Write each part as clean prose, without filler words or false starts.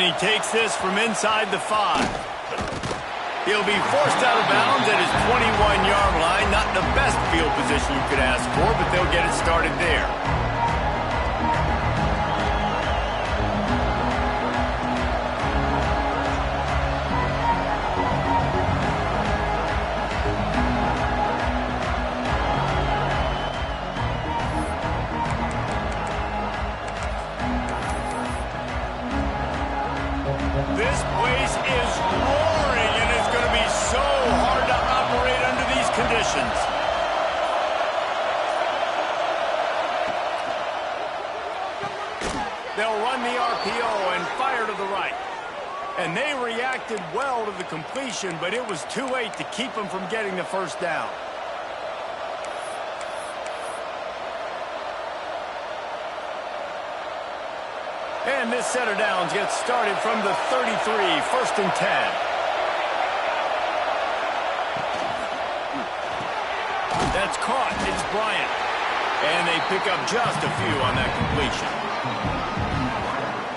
he takes this from inside the 5. He'll be forced out of bounds at his 21-yard line. Not the best field position you could ask for, but they'll get it started there. This place is roaring, and it's going to be so hard to operate under these conditions. They'll run the RPO and fire to the right. And they reacted well to the completion, but it was too late to keep them from getting the first down. And this set of downs gets started from the 33, 1st and 10. That's caught. It's Bryant. And they pick up just a few on that completion.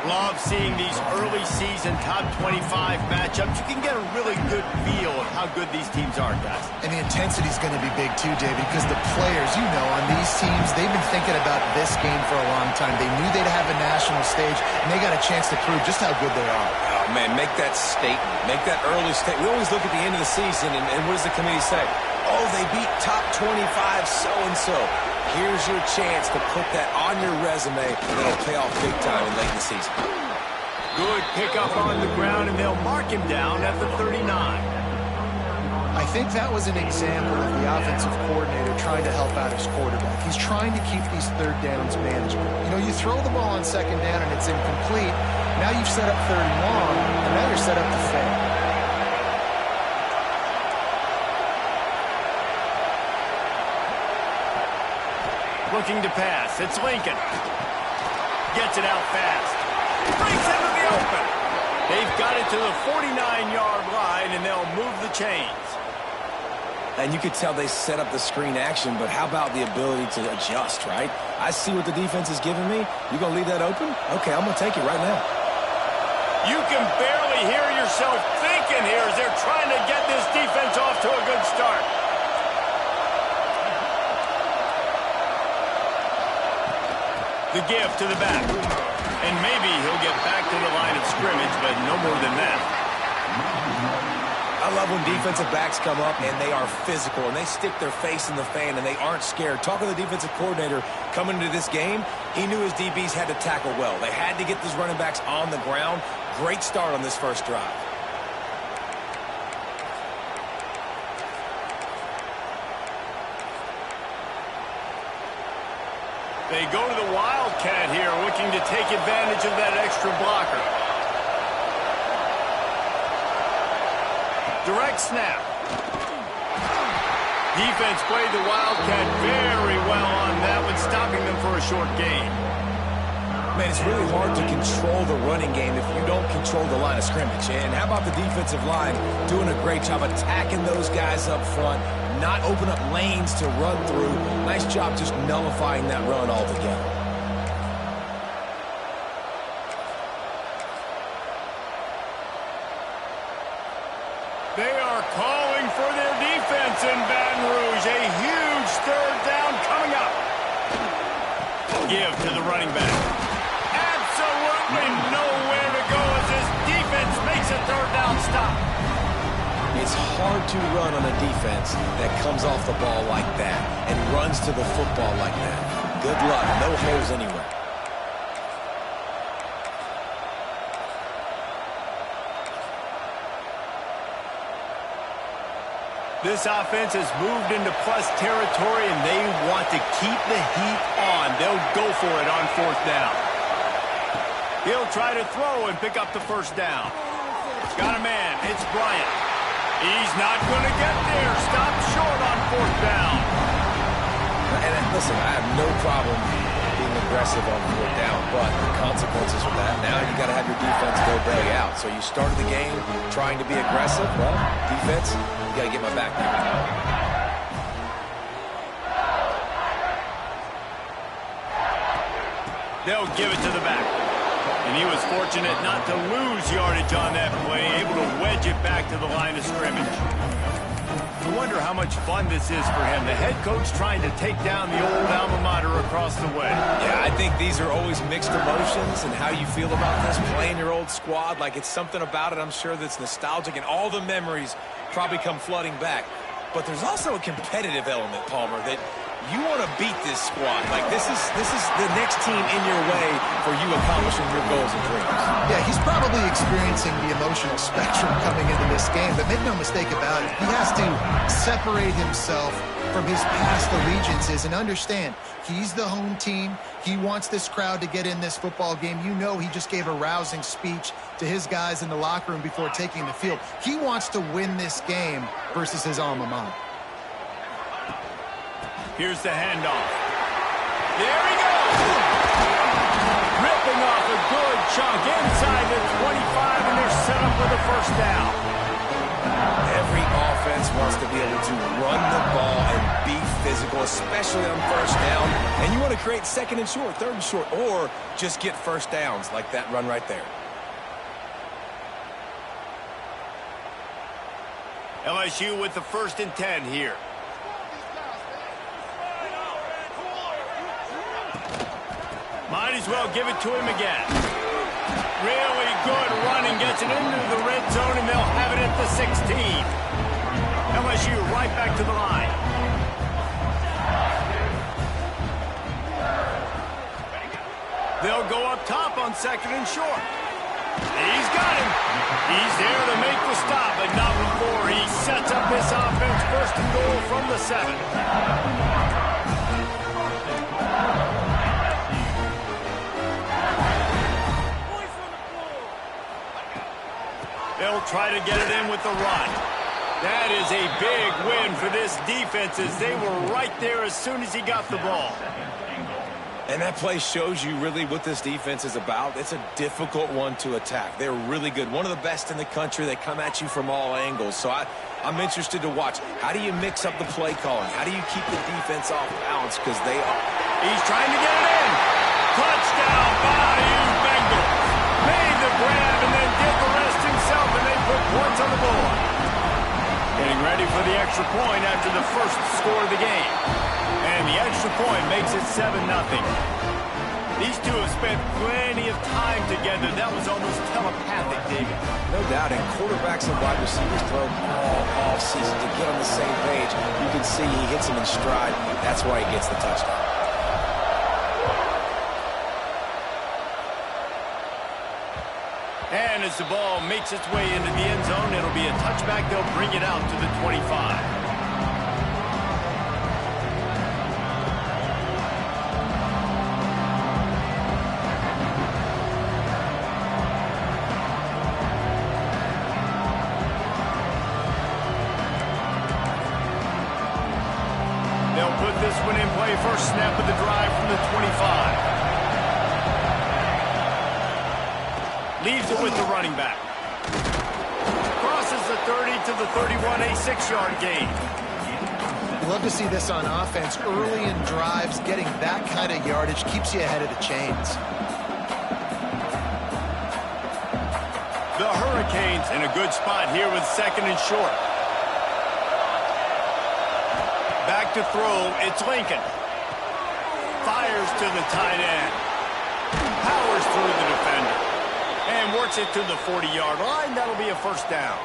Love seeing these early season top 25 matchups. You can get a really good feel of how good these teams are, guys. And the intensity is going to be big too, David, because the players, you know, on these teams, they've been thinking about this game for a long time. They knew they'd have a national stage, and they got a chance to prove just how good they are. Oh, man, make that statement. Make that early statement. We always look at the end of the season, and what does the committee say? Oh, they beat top 25 so-and-so. Here's your chance to put that on your resume, and it'll pay off big time in late in the season. Good pickup on the ground, and they'll mark him down at the 39. I think that was an example of the offensive coordinator trying to help out his quarterback. He's trying to keep these third downs manageable. You know, you throw the ball on second down and it's incomplete. Now you've set up third and long, and now you're set up to fail. Looking to pass. It's Lincoln. Gets it out fast. Breaks into the open. They've got it to the 49-yard line, and they'll move the chains. And you could tell they set up the screen action, but how about the ability to adjust, right? I see what the defense is giving me. You going to leave that open? Okay, I'm going to take it right now. You can barely hear yourself thinking here as they're trying to get this defense off to a good start. The give to the back. And maybe he'll get back to the line of scrimmage, but no more than that. I love when defensive backs come up and they are physical and they stick their face in the fan and they aren't scared. Talking to the defensive coordinator coming into this game, he knew his DBs had to tackle well. They had to get these running backs on the ground. Great start on this first drive. They go to the Wildcat here, looking to take advantage of that extra blocker. Direct snap. Defense played the Wildcat very well on that one, stopping them for a short gain. Man, it's really hard to control the running game if you don't control the line of scrimmage. And how about the defensive line doing a great job attacking those guys up front, not open up lanes to run through. Nice job just nullifying that run altogether. They are calling for their defense in Baton Rouge. A huge third down coming up. Give to the running back. Absolutely nowhere to go as this defense makes a third down stop. It's hard to run on a defense that comes off the ball like that and runs to the football like that. Good luck. No holes anywhere. This offense has moved into plus territory, and they want to keep the heat on. They'll go for it on fourth down. He'll try to throw and pick up the first down. Got a man. It's Bryant. He's not going to get there. Stop short on fourth down. And listen, I have no problem being aggressive on fourth down, but the consequences of that, now you got to have your defense go belly out. So you started the game trying to be aggressive. Well, defense, you got to get my back there. They'll give it to the back. And he was fortunate not to lose yardage on that play, able to wedge it back to the line of scrimmage. I wonder how much fun this is for him. The head coach trying to take down the old alma mater across the way. Yeah, I think these are always mixed emotions, and how you feel about this, playing your old squad. Like, it's something about it, I'm sure, that's nostalgic, and all the memories probably come flooding back. But there's also a competitive element, Palmer, that you want to beat this squad. Like, this is the next team in your way for you accomplishing your goals and dreams. Yeah, he's probably experiencing the emotional spectrum coming into this game, but make no mistake about it, he has to separate himself from his past allegiances and understand he's the home team. He wants this crowd to get in this football game. You know, he just gave a rousing speech to his guys in the locker room before taking the field. He wants to win this game versus his alma mater. Here's the handoff. There he goes! Ripping off a good chunk inside the 25, and they're set up with a first down. Every offense wants to be able to run the ball and be physical, especially on first down. And you want to create second and short, third and short, or just get first downs like that run right there. LSU with the 1st and 10 here. Might as well give it to him again. Really good running, gets it into the red zone, and they'll have it at the 16. LSU right back to the line. They'll go up top on 2nd and short. He's got him. He's there to make the stop, but not before he sets up this offense. 1st and goal from the 7. They'll try to get it in with the run. That is a big win for this defense, as they were right there as soon as he got the ball. And that play shows you really what this defense is about. It's a difficult one to attack. They're really good. One of the best in the country. They come at you from all angles. So I'm interested to watch. How do you mix up the play calling? How do you keep the defense off balance? Because they are. He's trying to get it in. Touchdown, Bayou Bengals. Made the grab and then did the rest himself, and they put points on the board. Getting ready for the extra point after the first score of the game. And the extra point makes it 7-0. These two have spent plenty of time together. That was almost telepathic, David. No doubt, and quarterbacks and wide receivers throw all offseason to get on the same page. You can see he hits them in stride. That's why he gets the touchdown. And as the ball makes its way into the end zone, it'll be a touchback. They'll bring it out to the 25. They'll put this one in play. First snap of the drive from the 25. Leaves it with the running back. Crosses the 30 to the 31, a 6-yard gain. Love to see this on offense. Early in drives, getting that kind of yardage keeps you ahead of the chains. The Hurricanes in a good spot here with 2nd and short. Back to throw, it's Lincoln. Fires to the tight end. Powers through the defender. And works it to the 40-yard line. That'll be a first down.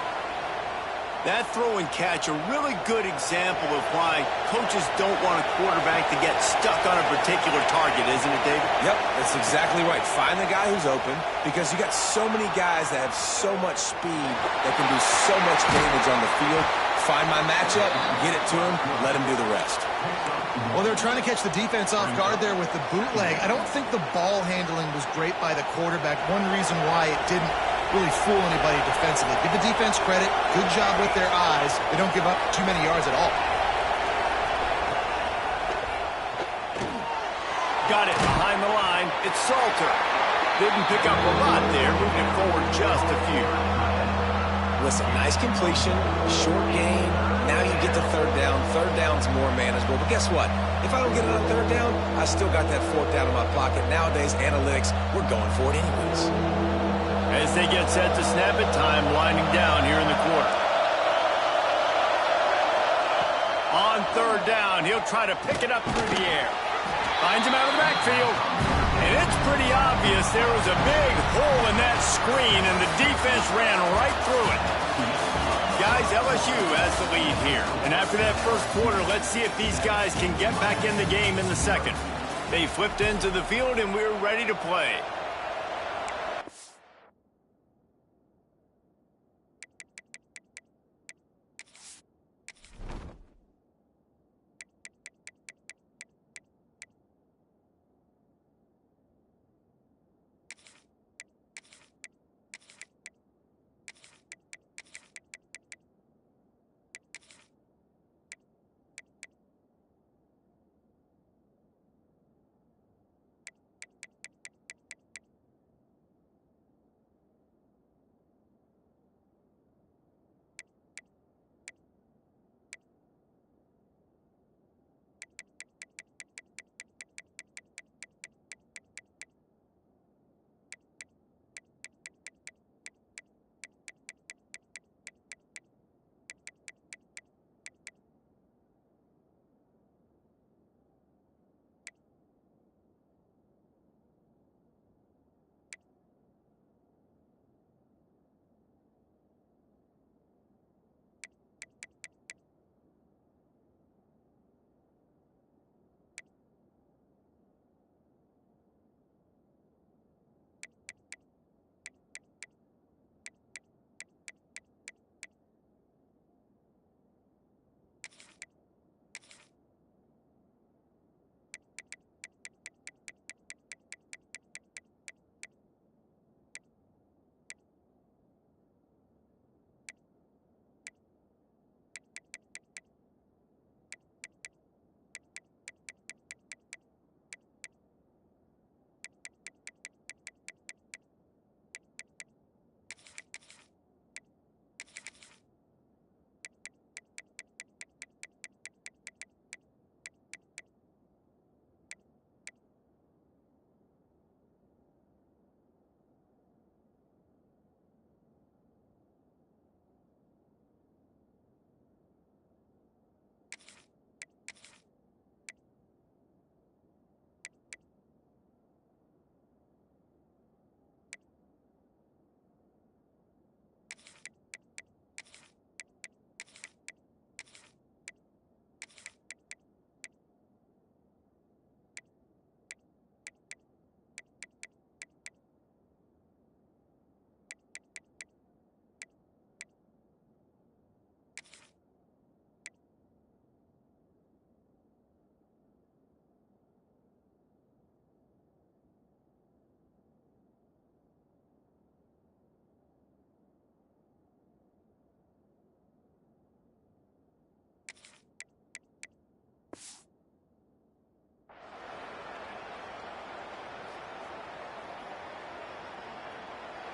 That throw and catch, a really good example of why coaches don't want a quarterback to get stuck on a particular target, isn't it, David? Yep, that's exactly right. Find the guy who's open, because you got so many guys that have so much speed that can do so much damage on the field. Find my matchup, get it to him, let him do the rest. Well, they're trying to catch the defense off guard there with the bootleg. I don't think the ball handling was great by the quarterback. One reason why it didn't really fool anybody defensively. Give the defense credit. Good job with their eyes. They don't give up too many yards at all. Got it behind the line. It's Salter. Didn't pick up a lot there. Moving it forward just a few. Listen, nice completion, short gain. Now you get to third down. Third down's more manageable. But guess what? If I don't get it on third down, I still got that fourth down in my pocket. Nowadays, analytics, we're going for it anyways. As they get set to snap it, time winding down here in the quarter. On third down, he'll try to pick it up through the air. Finds him out of the backfield. And it's pretty obvious there was a big hole in that screen, and the defense ran right through it. Guys, LSU has the lead here. And after that first quarter, let's see if these guys can get back in the game in the second. They flipped into the field, and we're ready to play.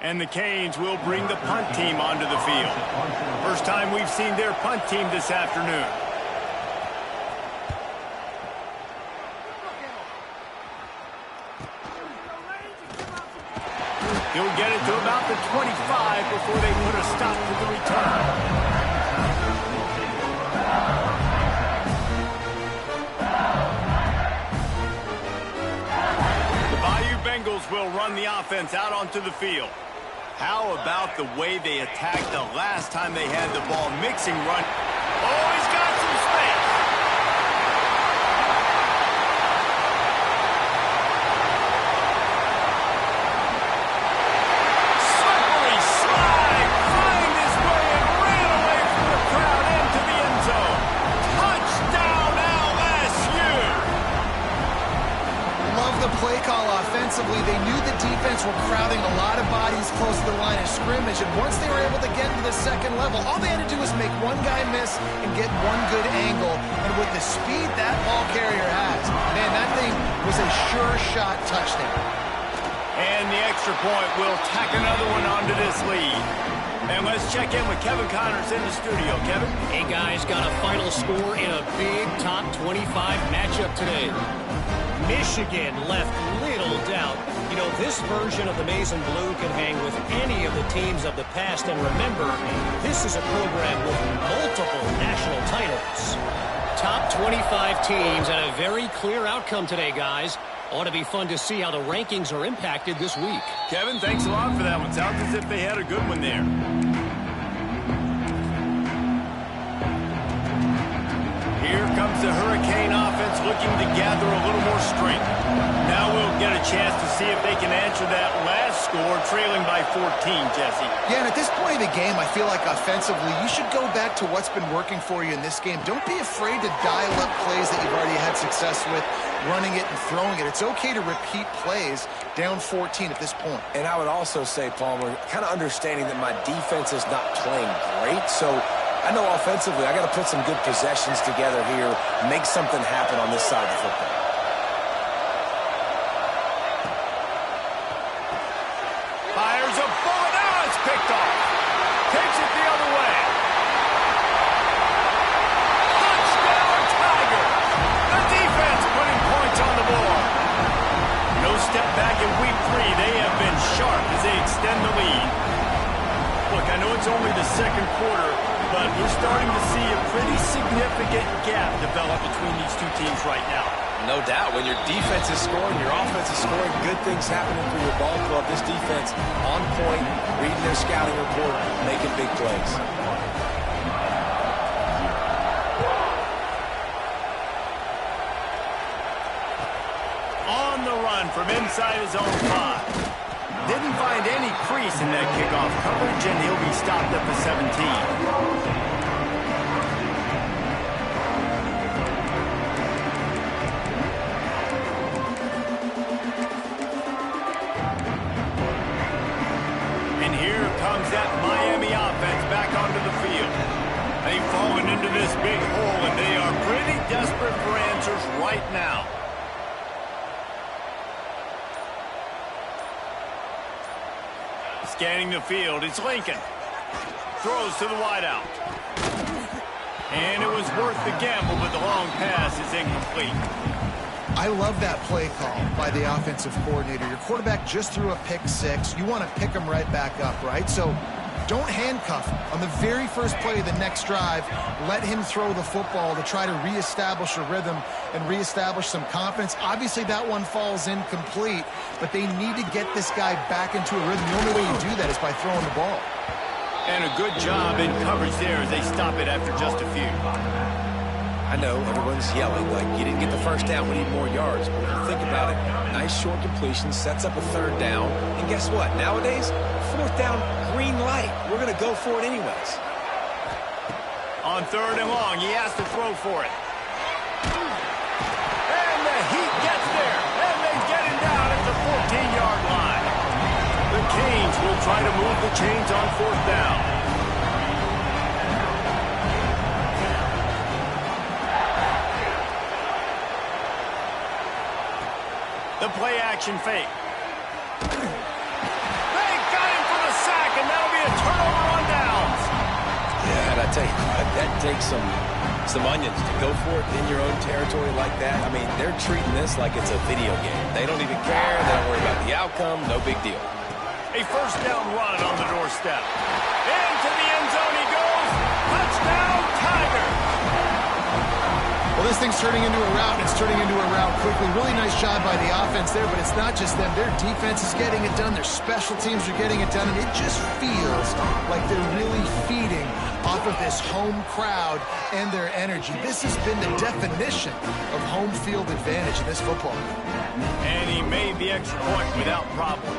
And the Canes will bring the punt team onto the field. First time we've seen their punt team this afternoon. He'll get it to about the 25 before they put a stop to the return. The Bayou Bengals will run the offense out onto the field. How about the way they attacked the last time they had the ball? Mixing run. Oh, he's got some space. Slippery slide. Find his way and ran away from the crowd into the end zone. Touchdown, LSU. Love the play call offensively. They knew the defense were crowding a lot of bodies close to the line of scrimmage, and once they were able to get to the second level, all they had to do was make one guy miss and get one good angle. And with the speed that ball carrier has, man, that thing was a sure shot touchdown. And the extra point will tack another one onto this lead. And let's check in with Kevin Connors in the studio. Kevin? Hey, guys, got a final score in a big top 25 matchup today. Michigan left little doubt. You know, this version of the Maize and Blue can hang with any of the teams of the past. And remember, this is a program with multiple national titles. Top 25 teams and a very clear outcome today, guys. Ought to be fun to see how the rankings are impacted this week. Kevin, thanks a lot for that one. Sounds as if they had a good one there. Here comes the Hurricane offense looking to gather a little more strength. Now we'll get a chance to see if they can answer that last score, trailing by 14, Jesse. Yeah, and at this point of the game, I feel like offensively, you should go back to what's been working for you in this game. Don't be afraid to dial up plays that you've already had success with, running it and throwing it. It's okay to repeat plays down 14 at this point. And I would also say, Palmer, kind of understanding that my defense is not playing great, so I know offensively I got to put some good possessions together here, make something happen on this side of the football. Fires a bullet. Now it's picked off. Takes it the other way. Touchdown, Tigers. The defense putting points on the board. No step back in week 3. They have been sharp as they extend the lead. Look, I know it's only the second quarter, but we're starting to see a pretty significant gap develop between these two teams right now. No doubt. When your defense is scoring, your offense is scoring, good things happening for your ball club. This defense on point, reading their scouting report, making big plays. On the run from inside his own 5. Didn't find any crease in that kickoff coverage, and he'll be stopped at the 17. That Miami offense back onto the field. They've fallen into this big hole, and they are pretty desperate for answers right now. Scanning the field, it's Lincoln. Throws to the wideout. And it was worth the gamble, but the long pass is incomplete. I love that play call by the offensive coordinator. Your quarterback just threw a pick 6. You want to pick him right back up, right? So don't handcuff him. On the very first play of the next drive, let him throw the football to try to reestablish a rhythm and reestablish some confidence. Obviously, that one falls incomplete, but they need to get this guy back into a rhythm. The only way you do that is by throwing the ball. And a good job in coverage there as they stop it after just a few. I know everyone's yelling like you didn't get the first down, we need more yards. But when you think about it, nice short completion, sets up a 3rd down. And guess what? Nowadays, 4th down, green light. We're going to go for it anyways. On 3rd and long, he has to throw for it. And the Heat gets there. And they get him down at the 14-yard line. The Canes will try to move the chains on 4th down. The play-action fake. They got him for the sack, and that'll be a turnover on downs. Yeah, and I tell you, that takes some onions to go for it in your own territory like that. I mean, they're treating this like it's a video game. They don't even care. They don't worry about the outcome. No big deal. A 1st down run on the doorstep. Into the end zone he goes. Touchdown, Tigers. Well, this thing's turning into a rout, and it's turning into a rout quickly. Really nice job by the offense there, but it's not just them. Their defense is getting it done. Their special teams are getting it done, and it just feels like they're really feeding off of this home crowd and their energy. This has been the definition of home field advantage in this football game. And he made the extra point without problem.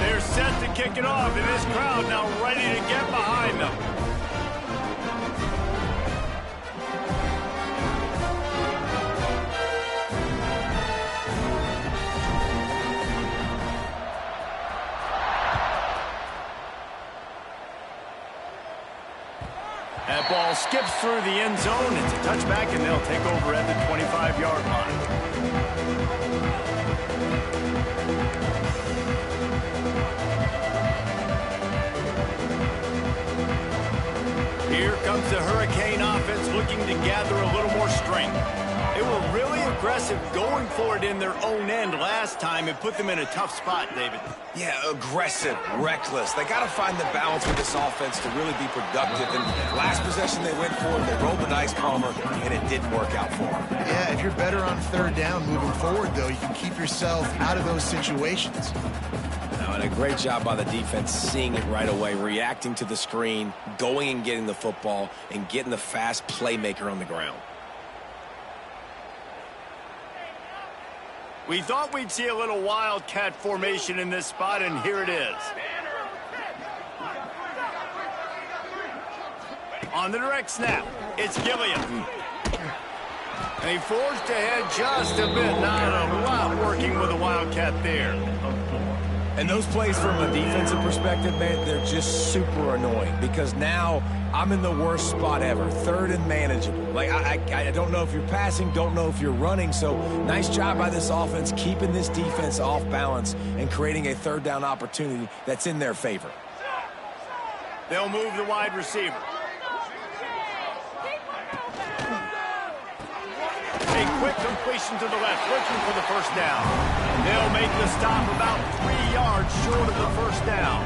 They're set to kick it off, and this crowd now ready to get behind them. That ball skips through the end zone. It's a touchback, and they'll take over at the 25-yard line. the Hurricane offense looking to gather a little more strength. They were really aggressive going for it in their own end last time and put them in a tough spot, David. Yeah, aggressive, reckless. They got to find the balance with this offense to really be productive. And last possession they went for, they rolled the dice, Palmer, and it didn't work out for them. Yeah, if you're better on third down moving forward, though, you can keep yourself out of those situations. And a great job by the defense seeing it right away, reacting to the screen, going and getting the football, and getting the fast playmaker on the ground. We thought we'd see a little wildcat formation in this spot, and here it is. On the direct snap, it's Gilliam. And he forged ahead just a bit. Not a lot working with a wildcat there. And those plays from a defensive perspective, man, they're just super annoying because now I'm in the worst spot ever, third and manageable. Like, I don't know if you're passing, don't know if you're running, so nice job by this offense keeping this defense off balance and creating a third down opportunity that's in their favor. They'll move the wide receiver. A quick completion to the left, looking for the first down. They'll make the stop about 3 yards short of the first down.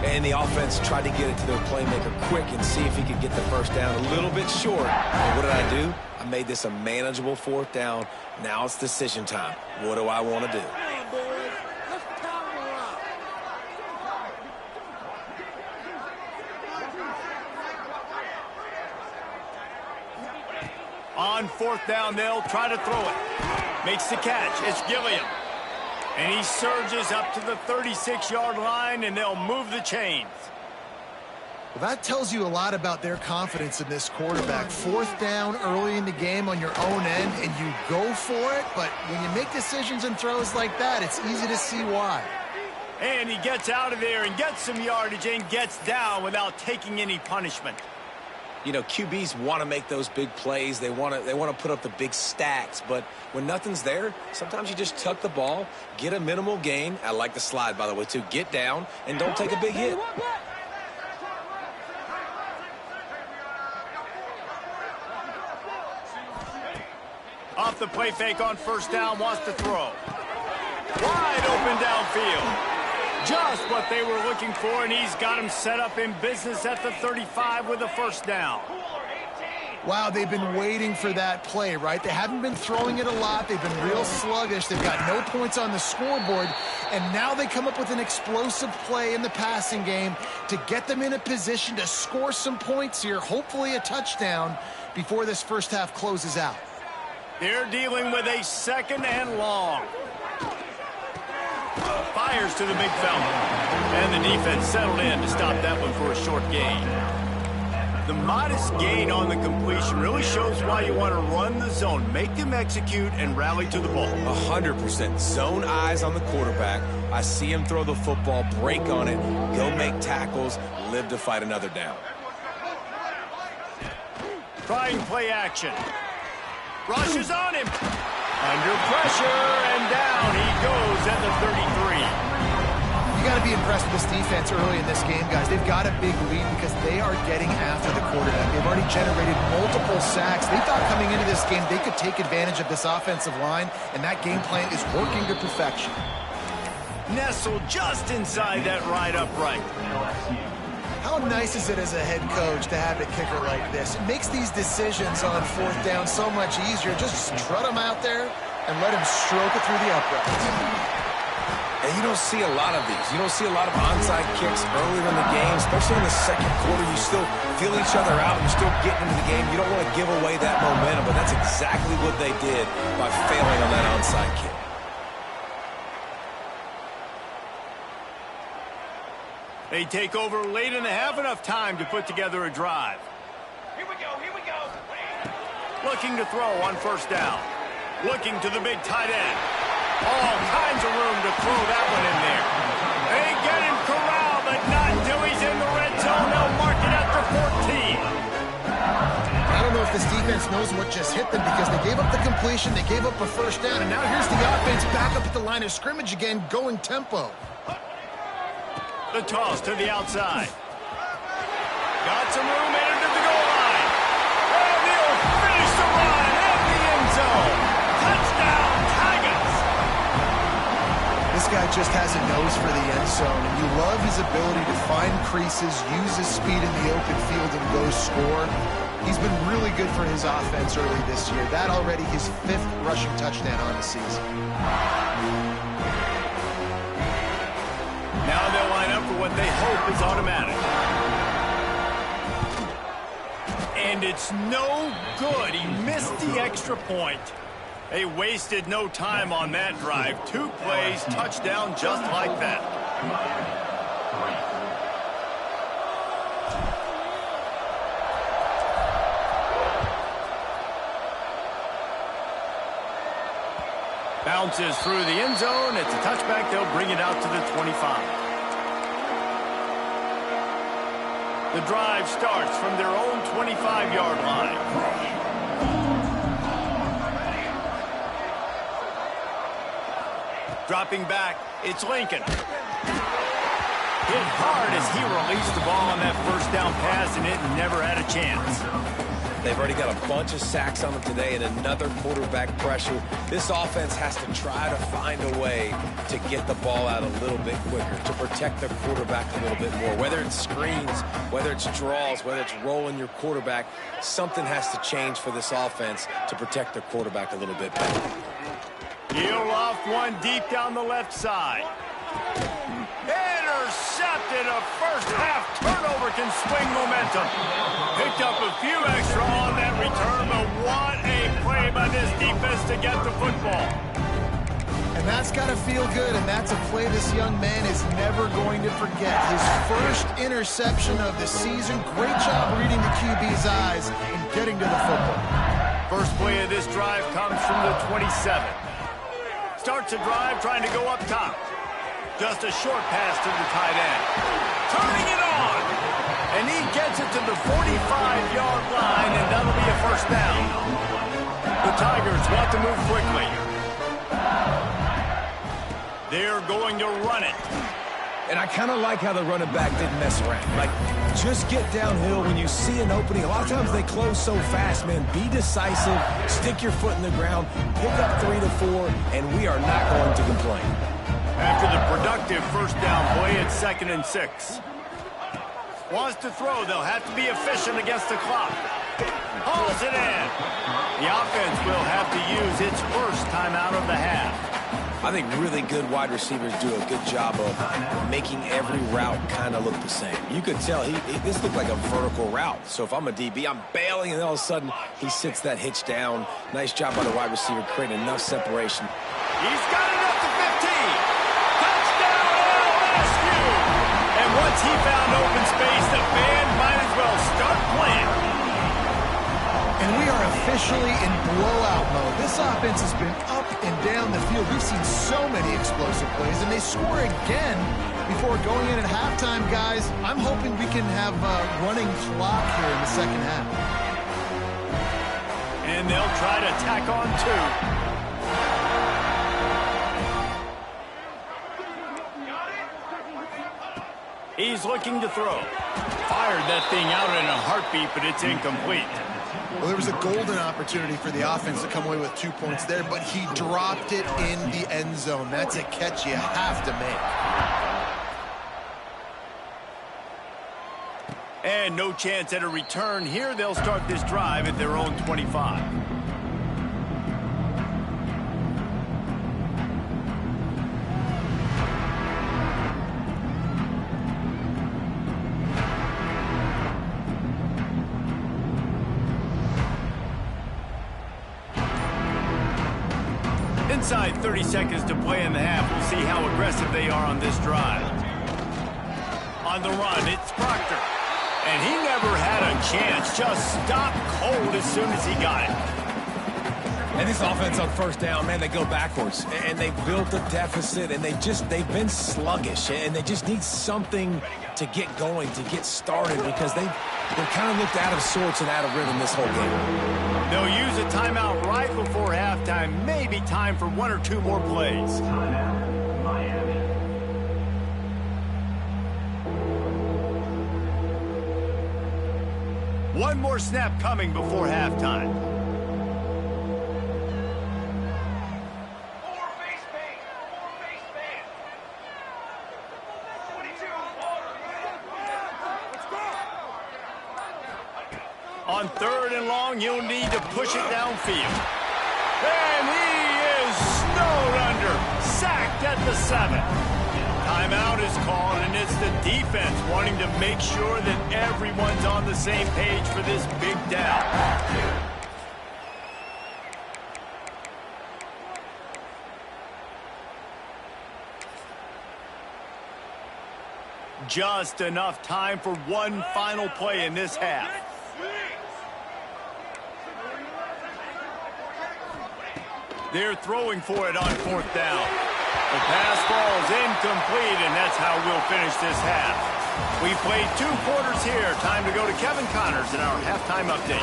And the offense tried to get it to their playmaker quick and see if he could get the first down a little bit short. And what did I do? I made this a manageable fourth down. Now it's decision time. What do I want to do? On fourth down, they'll try to throw it. Makes the catch. It's Gilliam. And he surges up to the 36-yard line, and they'll move the chains. Well, that tells you a lot about their confidence in this quarterback. Fourth down early in the game on your own end, and you go for it. But when you make decisions and throws like that, it's easy to see why. And he gets out of there and gets some yardage and gets down without taking any punishment. You know, QBs want to make those big plays. They want to put up the big stacks. But when nothing's there, sometimes you just tuck the ball, get a minimal gain. I like the slide, by the way, too. Get down and don't take a big hit. Off the play fake on first down, wants to throw. Wide open downfield. Just what they were looking for, and he's got him set up in business at the 35 with a first down. Wow, they've been waiting for that play, right? They haven't been throwing it a lot. They've been real sluggish. They've got no points on the scoreboard, and now they come up with an explosive play in the passing game to get them in a position to score some points here, hopefully a touchdown, before this first half closes out. They're dealing with a second and long. Fires to the big fella. And the defense settled in to stop that one for a short gain. The modest gain on the completion really shows why you want to run the zone. Make them execute and rally to the ball. 100%. Zone eyes on the quarterback. I see him throw the football, break on it, go make tackles, live to fight another down. Trying play action. Rushes on him. Under pressure, and down he goes at the 33. You got to be impressed with this defense early in this game, guys. They've got a big lead because they are getting after the quarterback. They've already generated multiple sacks. They thought coming into this game they could take advantage of this offensive line, and that game plan is working to perfection. Nestled just inside that right upright. How nice is it as a head coach to have a kicker like this? It makes these decisions on fourth down so much easier. Just strut him out there and let him stroke it through the uprights. And you don't see a lot of these. You don't see a lot of onside kicks earlier in the game, especially in the second quarter. You still feel each other out. You're still getting into the game. You don't want to give away that momentum, but that's exactly what they did by failing on that onside kick. They take over late in the half, enough time to put together a drive. Here we go. Looking to throw on first down. Looking to the big tight end. All kinds of room to throw that one in there. They get him corralled, but not until he's in the red zone. They'll mark it at the 14. I don't know if this defense knows what just hit them because they gave up the completion, they gave up a first down, and now here's the offense back up at the line of scrimmage again, going tempo. The toss to the outside. Got some room, entered to the just has a nose for the end zone, and you love his ability to find creases, use his speed in the open field, and go score. He's been really good for his offense early this year. That already his 5th rushing touchdown on the season. Now they'll line up for what they hope is automatic. And it's no good. He missed the extra point. They wasted no time on that drive. 2 plays, touchdown just like that. Bounces through the end zone. It's a touchback. They'll bring it out to the 25. The drive starts from their own 25-yard line. Dropping back, it's Lincoln. Hit hard as he released the ball on that first down pass, and it never had a chance. They've already got a bunch of sacks on them today and another quarterback pressure. This offense has to try to find a way to get the ball out a little bit quicker, to protect the quarterback a little bit more. Whether it's screens, whether it's draws, whether it's rolling your quarterback, something has to change for this offense to protect their quarterback a little bit better. Heel off one deep down the left side. Intercepted. A first-half turnover can swing momentum. Picked up a few extra on that return, but what a play by this defense to get the football. And that's got to feel good, and that's a play this young man is never going to forget. His first interception of the season. Great job reading the QB's eyes and getting to the football. First play of this drive comes from the 27. Starts a drive trying to go up top. Just a short pass to the tight end. Turning it on. And he gets it to the 45-yard line, and that'll be a first down. The Tigers want to move quickly. They're going to run it. And I kind of like how the running back didn't mess around. Like, just get downhill when you see an opening. A lot of times they close so fast, man. Be decisive, stick your foot in the ground, pick up 3 to 4, and we are not going to complain. After the productive first down play, it's 2nd and 6. Wants to throw. They'll have to be efficient against the clock. Hauls it in. The offense will have to use its first timeout of the half. I think really good wide receivers do a good job of making every route kind of look the same. You could tell this looked like a vertical route. So if I'm a DB, I'm bailing, and all of a sudden he sits that hitch down. Nice job by the wide receiver creating enough separation. He's got it up to 15. Touchdown, LSU. And once he found open space, the band might as well start playing. And we are officially in blowout mode. This offense has been up and down the field. We've seen so many explosive plays, and they score again before going in at halftime, guys. I'm hoping we can have a running clock here in the second half. And they'll try to tack on 2. He's looking to throw. Fired that thing out in a heartbeat, but it's incomplete. Well, there was a golden opportunity for the offense to come away with 2 points there, but he dropped it in the end zone. That's a catch you have to make. And no chance at a return here. They'll start this drive at their own 25. Inside 30 seconds to play in the half. We'll see how aggressive they are on this drive. On the run, it's Proctor. And he never had a chance. Just stopped cold as soon as he got it. And this offense on first down, man, they go backwards. And they built a deficit, and they've been sluggish. And they just need something to get going, to get started, because they've kind of looked out of sorts and out of rhythm this whole game. They'll use a timeout right before halftime. Maybe time for 1 or 2 more plays. One more snap coming before halftime. long, he'll need to push it downfield. And he is snowed under. Sacked at the 7. Timeout is called, and it's the defense wanting to make sure that everyone's on the same page for this big down. Just enough time for one final play in this half. They're throwing for it on 4th down. The pass falls incomplete, and that's how we'll finish this half. We played 2 quarters here. Time to go to Kevin Connors in our halftime update.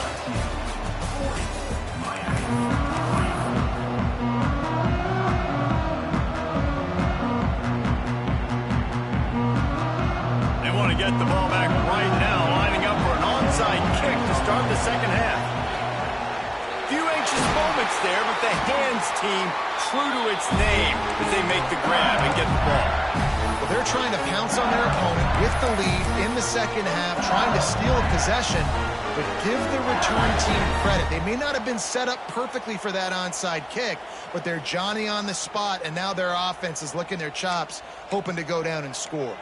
They want to get the ball back right now, lining up for an onside kick to start the second half. Few anxious moments there, but the hands team true to its name as they make the grab and get the ball. Well, they're trying to pounce on their opponent with the lead in the second half, trying to steal possession, but give the return team credit. They may not have been set up perfectly for that onside kick, but they're Johnny on the spot, and now their offense is licking their chops, hoping to go down and score.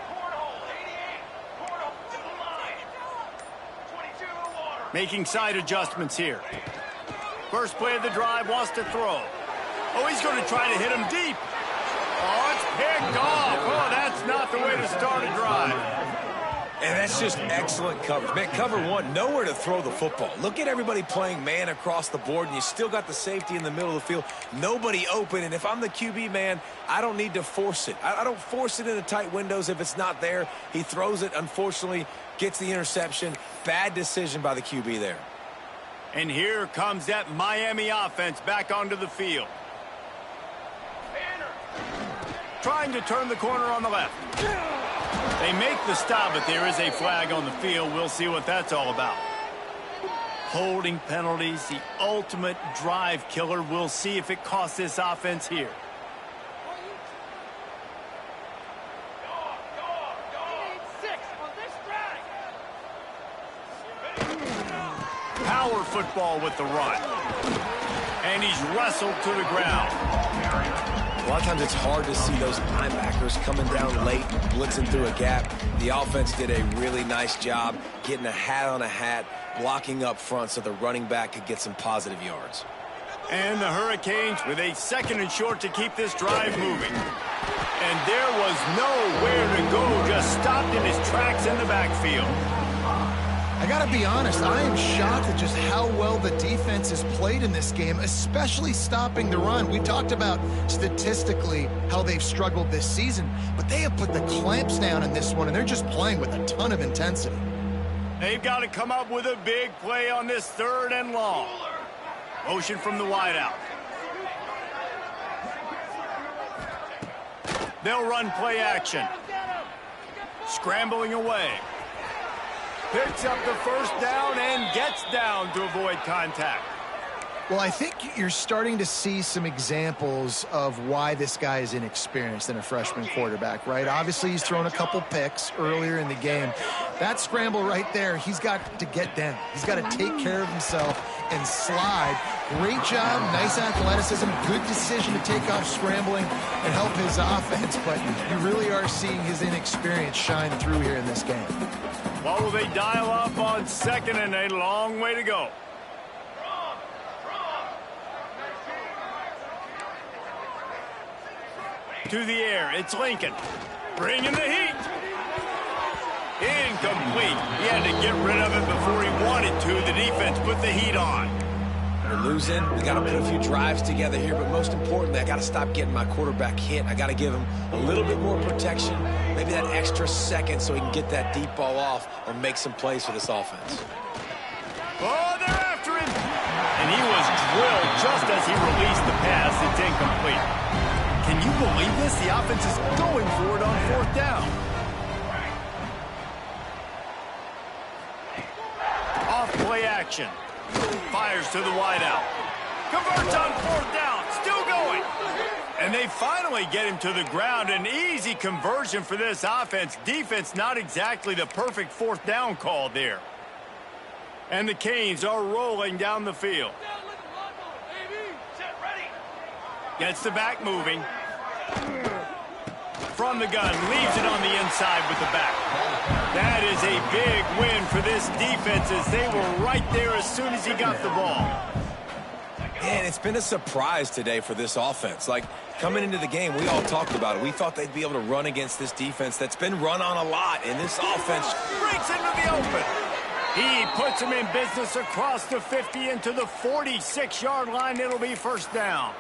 Making side adjustments here. First play of the drive, wants to throw. Oh, he's going to try to hit him deep. Oh, it's picked off. Oh, that's not the way to start a drive. And that's just excellent coverage. Man, cover 1, nowhere to throw the football. Look at everybody playing man across the board, and you still got the safety in the middle of the field. Nobody open, and if I'm the QB, man, I don't need to force it. I don't force it into tight windows if it's not there. He throws it, unfortunately, gets the interception. Bad decision by the QB there. And here comes that Miami offense back onto the field. Trying to turn the corner on the left. They make the stop, but there is a flag on the field. We'll see what that's all about. Holding penalties, the ultimate drive killer. We'll see if it costs this offense here. Power football with the run. And he's wrestled to the ground. A lot of times it's hard to see those linebackers coming down late, blitzing through a gap. The offense did a really nice job getting a hat on a hat, blocking up front so the running back could get some positive yards. And the Hurricanes with a 2nd and short to keep this drive moving. And there was nowhere to go, just stopped in his tracks in the backfield. I got to be honest, I am shocked at just how well the defense has played in this game, especially stopping the run. We talked about statistically how they've struggled this season, but they have put the clamps down in this one, and they're just playing with a ton of intensity. They've got to come up with a big play on this 3rd and long. Motion from the wideout. They'll run play action. Scrambling away. Picks up the first down and gets down to avoid contact. Well, I think you're starting to see some examples of why this guy is inexperienced in a freshman quarterback, right? Obviously, he's thrown a couple picks earlier in the game. That scramble right there, he's got to get down. He's got to take care of himself and slide. Great job, nice athleticism, good decision to take off scrambling and help his offense, but you really are seeing his inexperience shine through here in this game. What will they dial up on 2nd and a long way to go? To the air, it's Lincoln. Bringing the heat. Incomplete. He had to get rid of it before he wanted to. The defense put the heat on. We're losing. We got to put a few drives together here, but most importantly, I got to stop getting my quarterback hit. I got to give him a little bit more protection, maybe that extra second so he can get that deep ball off or make some plays for this offense. Oh, they're after him. And he was drilled just as he released the pass. It's incomplete. Can you believe this? The offense is going for it on 4th down. Off play action. Fires to the wideout. Converts on 4th down. Still going. And they finally get him to the ground. An easy conversion for this offense. Defense not exactly the perfect 4th down call there. And the Canes are rolling down the field. Gets the back moving. From the gun, leaves it on the inside with the back. That is a big win for this defense as they were right there as soon as he got the ball. And it's been a surprise today for this offense. Like, coming into the game, we all talked about it. We thought they'd be able to run against this defense that's been run on a lot. And this offense breaks into the open. He puts him in business across the 50 into the 46-yard line. It'll be first down.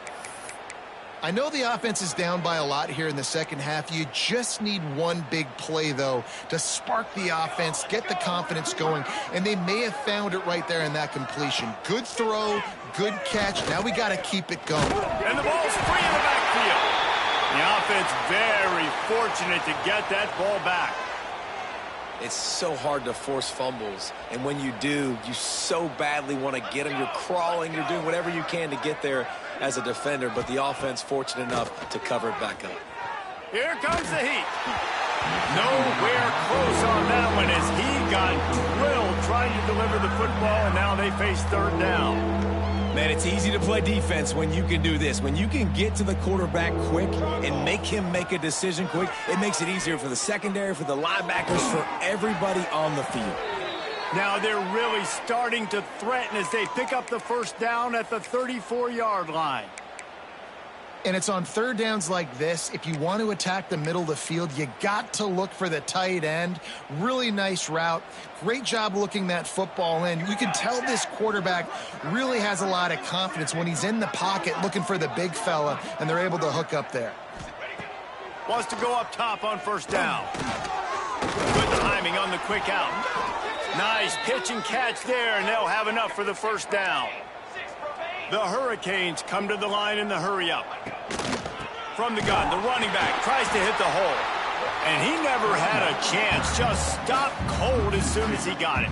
I know the offense is down by a lot here in the second half. You just need one big play, though, to spark the offense, get the confidence going, and they may have found it right there in that completion. Good throw, good catch. Now we got to keep it going. And the ball's free in the backfield. The offense very fortunate to get that ball back. It's so hard to force fumbles, and when you do, you so badly want to get them. You're crawling, you're doing whatever you can to get there as a defender, but the offense fortunate enough to cover it back up. Here comes the heat. Nowhere close on that one as he got drilled trying to deliver the football, and now they face third down. Man, it's easy to play defense when you can do this. When you can get to the quarterback quick and make him make a decision quick, it makes it easier for the secondary, for the linebackers, for everybody on the field. Now they're really starting to threaten as they pick up the first down at the 34-yard line. And it's on third downs like this. If you want to attack the middle of the field, you got to look for the tight end. Really nice route. Great job looking that football in. You can tell this quarterback really has a lot of confidence when he's in the pocket looking for the big fella, and they're able to hook up there. Wants to go up top on first down. Good timing on the quick out. Nice pitch and catch there, and they'll have enough for the first down. The Hurricanes come to the line in the hurry-up. From the gun, the running back tries to hit the hole. And he never had a chance. Just stopped cold as soon as he got it.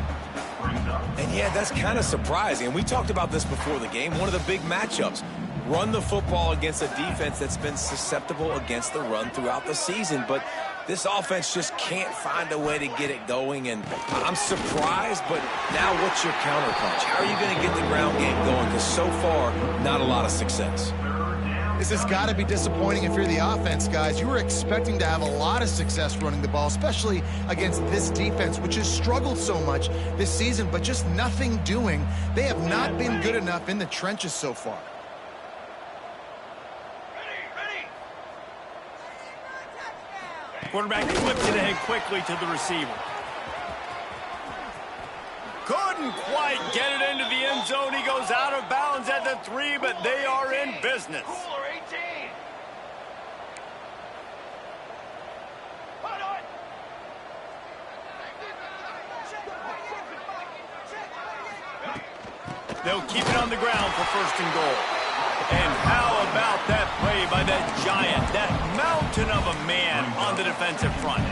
And yeah, that's kind of surprising. And we talked about this before the game. One of the big matchups. Run the football against a defense that's been susceptible against the run throughout the season. But this offense just can't find a way to get it going. And I'm surprised, but now what's your counterpunch? How are you going to get the ground game going? Because so far, not a lot of success. This has got to be disappointing if you're the offense, guys. You were expecting to have a lot of success running the ball, especially against this defense, which has struggled so much this season, but just nothing doing. They have not been good enough in the trenches so far. Quarterback flips it ahead quickly to the receiver. Couldn't quite get it into the end zone. He goes out of bounds at the 3, but they are in business. They'll keep it on the ground for first and goal. And how about that play by that giant, that mountain of a man on the defensive front?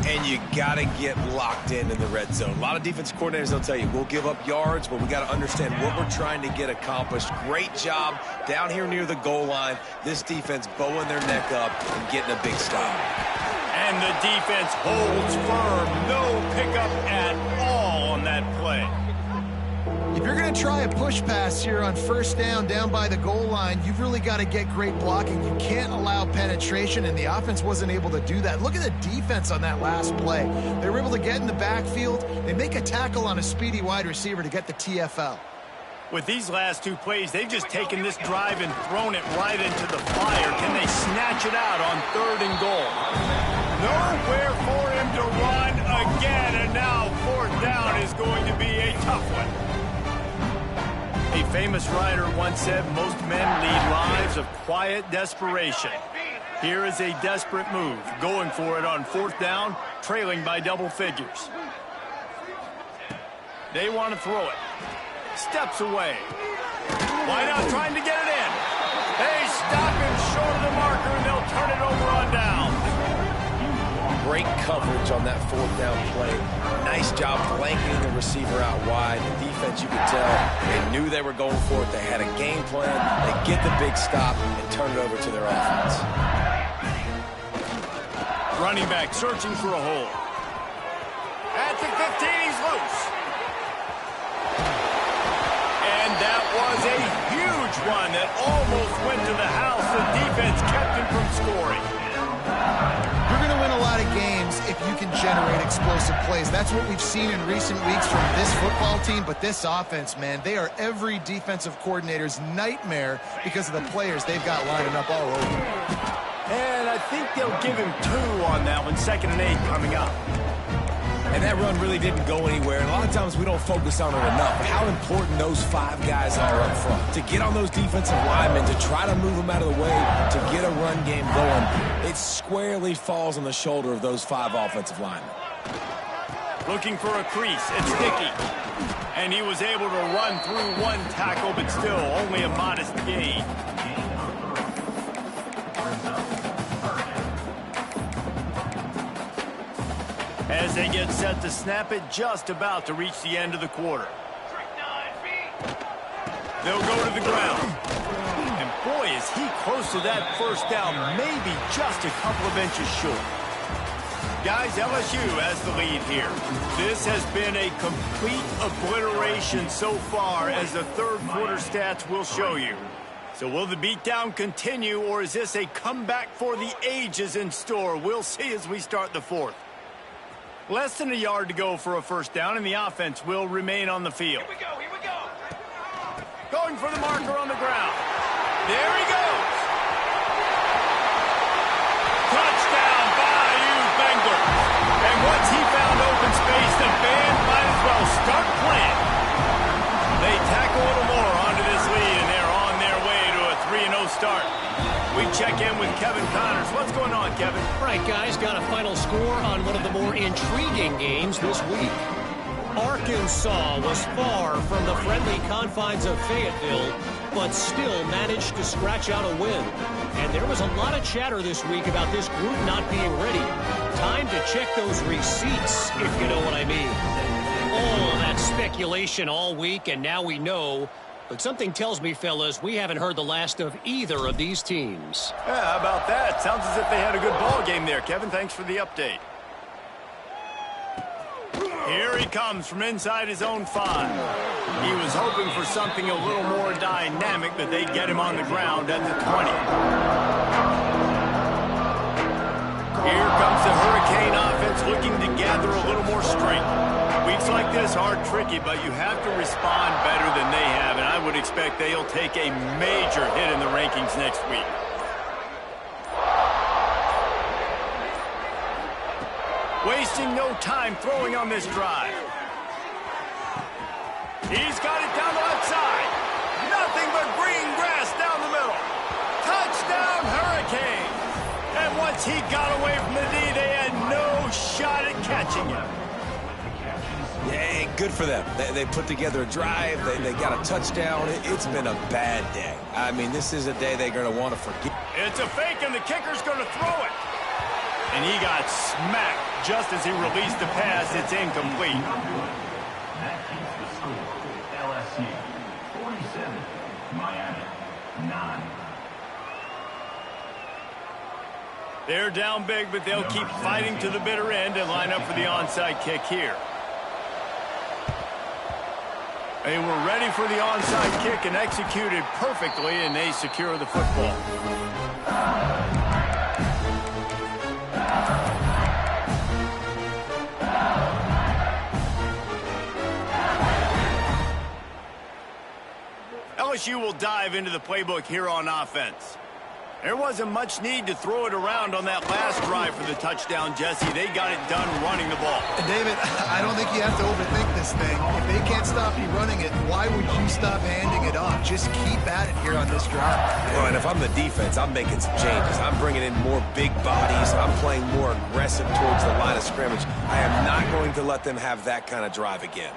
And you got to get locked in the red zone. A lot of defense coordinators, they'll tell you, we'll give up yards, but we got to understand what we're trying to get accomplished. Great job down here near the goal line. This defense bowing their neck up and getting a big stop. And the defense holds firm. No pickup at all on that play. If you're going to try a push pass here on first down by the goal line, you've really got to get great blocking. You can't allow penetration, and the offense wasn't able to do that. Look at the defense on that last play. They were able to get in the backfield. They make a tackle on a speedy wide receiver to get the TFL. With these last two plays, they've just taken this drive and thrown it right into the fire. Can they snatch it out on third and goal? Nowhere for him to run again, and now fourth down is going to be a tough one. A famous writer once said, most men lead lives of quiet desperation. Here is a desperate move, going for it on fourth down, trailing by double figures. They want to throw it. Steps away. Why not trying to get it in? They stop him short of the marker, and they'll turn it over on down. Great coverage on that fourth down play. Nice job blanketing the receiver out wide. The defense, you could tell, they knew they were going for it. They had a game plan. They get the big stop and turn it over to their offense. Running back searching for a hole. At the 15, he's loose. run that almost went to the house. The defense kept him from scoring. You're going to win a lot of games if you can generate explosive plays. That's what we've seen in recent weeks from this football team, but this offense, man, they are every defensive coordinator's nightmare because of the players they've got lining up all over. And I think they'll give him 2 on that one, 2nd and 8 coming up. And that run really didn't go anywhere. And a lot of times we don't focus on it enough. How important those 5 guys are up front. To get on those defensive linemen, to try to move them out of the way, to get a run game going, it squarely falls on the shoulder of those 5 offensive linemen. Looking for a crease. It's Dickey. And he was able to run through 1 tackle, but still only a modest gain. As they get set to snap it, just about to reach the end of the quarter. They'll go to the ground. And boy, is he close to that first down, maybe just a couple of inches short. Guys, LSU has the lead here. This has been a complete obliteration so far, as the third quarter stats will show you. So will the beatdown continue, or is this a comeback for the ages in store? We'll see as we start the fourth. Less than a yard to go for a first down, and the offense will remain on the field. Here we go. Going for the marker on the ground. There he goes. Touchdown, Bayou Bengals. And once he found open space, the band might as well start playing. They tack a little more onto this lead, and they're on their way to a 3-0 start. We check in with Kevin Connors. What's going on, Kevin? All right, guys, got a final score on one of the more intriguing games this week. Arkansas was far from the friendly confines of Fayetteville, but still managed to scratch out a win. And there was a lot of chatter this week about this group not being ready. Time to check those receipts, if you know what I mean. All that speculation all week, and now we know. But something tells me, fellas, we haven't heard the last of either of these teams. Yeah, how about that? Sounds as if they had a good ball game there, Kevin. Thanks for the update. Here he comes from inside his own 5. He was hoping for something a little more dynamic, but they'd get him on the ground at the 20. Here comes the Hurricane offense looking to gather a little more strength. Weeks like this are tricky, but you have to respond better than they have, and I would expect they'll take a major hit in the rankings next week. Wasting no time throwing on this drive. He's got it down the left side. Nothing but green grass down the middle. Touchdown, Hurricane. And once he got away from the D, they had no shot at catching him. Yeah, good for them. They put together a drive. They got a touchdown. It's been a bad day. I mean, this is a day they're going to want to forget. It's a fake, and the kicker's going to throw it. And he got smacked just as he released the pass. It's incomplete. That keeps the score. LSU 47, Miami 9. They're down big, but they'll keep fighting to the bitter end and line up for the onside kick here. They were ready for the onside kick and executed perfectly, and they secure the football. LSU will dive into the playbook here on offense. There wasn't much need to throw it around on that last drive for the touchdown, Jesse. They got it done running the ball. And David, I don't think you have to overthink this thing. If they can't stop you running it, why would you stop handing it off? Just keep at it here on this drive. Well, and if I'm the defense, I'm making some changes. I'm bringing in more big bodies. I'm playing more aggressive towards the line of scrimmage. I am not going to let them have that kind of drive again.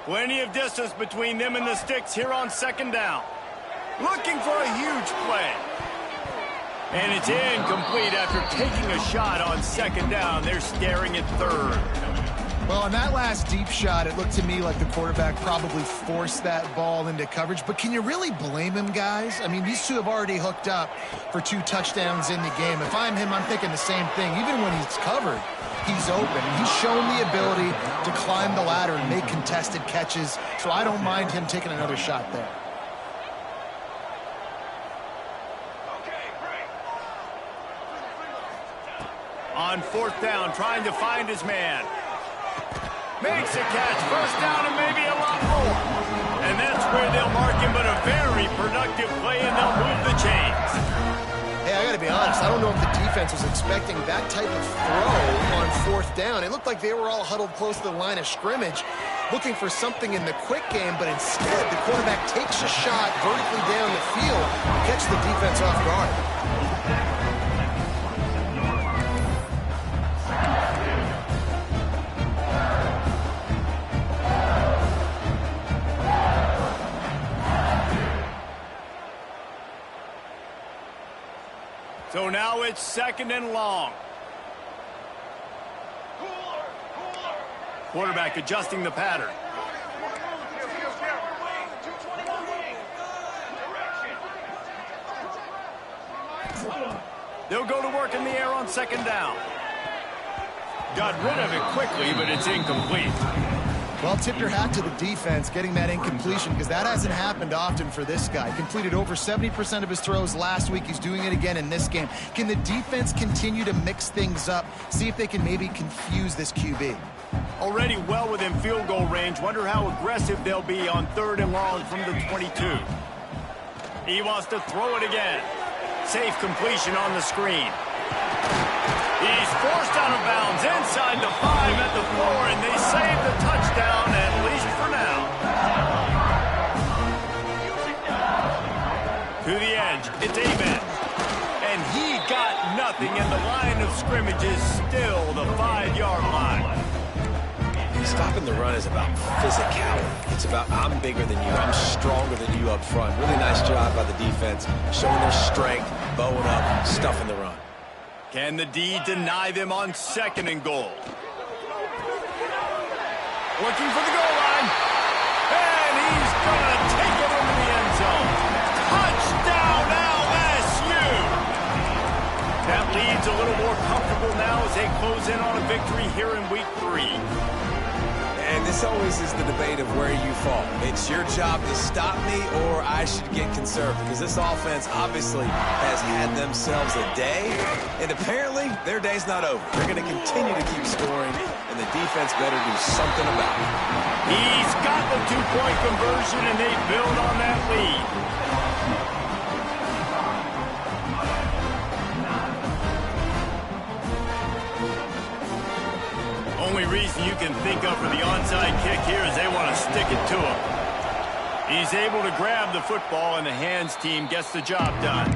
Plenty of distance between them and the sticks here on second down. Looking for a huge play. And it's incomplete after taking a shot on second down. They're staring at third. Well, on that last deep shot, it looked to me like the quarterback probably forced that ball into coverage. But can you really blame him, guys? I mean, these two have already hooked up for 2 touchdowns in the game. If I'm him, I'm thinking the same thing. Even when he's covered, he's open. He's shown the ability to climb the ladder and make contested catches. So I don't mind him taking another shot there. On fourth down, trying to find his man. Makes a catch. First down and maybe a lot more. And that's where they'll mark him, but a very productive play, and they'll move the chains. Hey, I got to be honest. I don't know if the defense was expecting that type of throw on fourth down. It looked like they were all huddled close to the line of scrimmage, looking for something in the quick game, but instead the quarterback takes a shot vertically down the field to catch the defense off guard. So now it's second and long. Quarterback adjusting the pattern. They'll go to work in the air on second down. Got rid of it quickly, but it's incomplete. Well, tip your hat to the defense getting that incompletion, because that hasn't happened often for this guy. Completed over 70% of his throws last week. He's doing it again in this game. Can the defense continue to mix things up? See if they can maybe confuse this QB. Already well within field goal range. Wonder how aggressive they'll be on third and long from the 22. He wants to throw it again. Safe completion on the screen. He's forced out of bounds inside the 5 at the 4, and they save the touchdown, at least for now. To the edge, it's Abed. And he got nothing, and the line of scrimmage is still the 5-yard line. Stopping the run is about physicality. It's about I'm bigger than you, I'm stronger than you up front. Really nice job by the defense, showing their strength, bowing up, stuffing the run. Can the D deny them on second and goal? Looking for the goal line. And he's going to take it into the end zone. Touchdown, LSU! That lead's a little more comfortable now as they close in on a victory here in week 3. And this always is the debate of where you fall. It's your job to stop me, or I should get conservative, because this offense obviously has had themselves a day, and apparently their day's not over. They're going to continue to keep scoring, and the defense better do something about it. He's got the 2-point conversion, and they build on that lead. Only reason you can think of for the onside kick here is they want to stick it to him. He's able to grab the football, and the hands team gets the job done.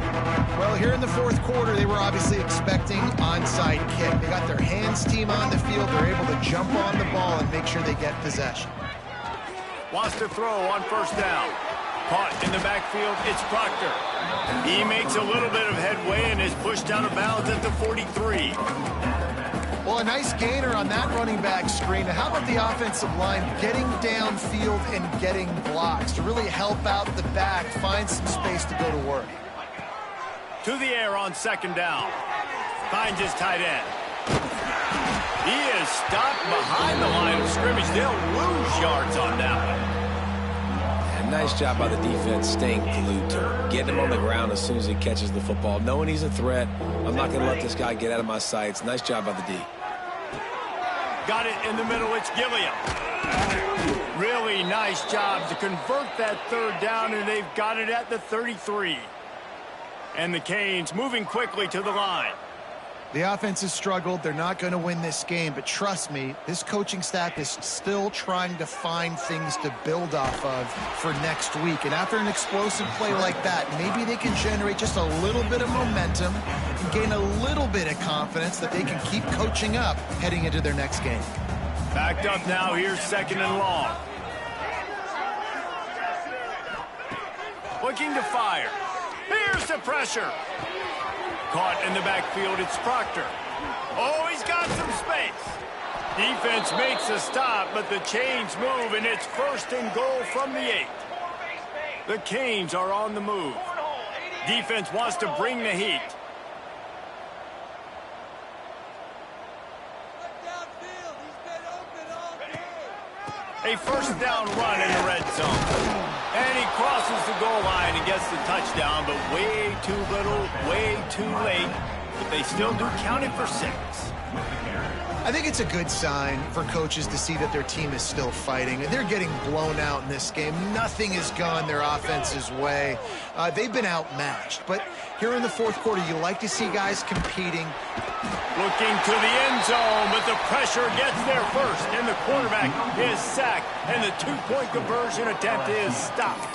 Well, here in the fourth quarter, they were obviously expecting onside kick. They got their hands team on the field. They're able to jump on the ball and make sure they get possession. Wants to throw on first down. Caught in the backfield, it's Proctor. He makes a little bit of headway and is pushed out of bounds at the 43. Well, a nice gainer on that running back screen. How about the offensive line getting downfield and getting blocks to really help out the back, find some space to go to work? To the air on second down. Finds his tight end. He is stopped behind the line of scrimmage. They'll lose yards on that one. And nice job by the defense staying glued to him, getting him on the ground as soon as he catches the football, knowing he's a threat. I'm not going to let this guy get out of my sights. Nice job by the D. Got it in the middle, it's Gilliam. Really nice job to convert that third down, and they've got it at the 33. And the Canes moving quickly to the line. The offense has struggled. They're not going to win this game, but trust me, this coaching staff is still trying to find things to build off of for next week. And after an explosive play like that, maybe they can generate just a little bit of momentum and gain a little bit of confidence that they can keep coaching up heading into their next game. Backed up now, here's second and long. Looking to fire. Here's the pressure. Caught in the backfield, it's Proctor. Oh, he's got some space. Defense makes a stop, but the chains move, and it's first and goal from the 8. The Canes are on the move. Defense wants to bring the heat. A first down run in the red zone. And he crosses the goal line and gets the touchdown, but way too little, way too late but they still do count it for 6. I think it's a good sign for coaches to see that their team is still fighting. They're getting blown out in this game. Nothing has gone their offense's way. They've been outmatched. But here in the fourth quarter, you like to see guys competing. Looking to the end zone, but the pressure gets there first, and the quarterback is sacked, and the two-point conversion attempt is stopped.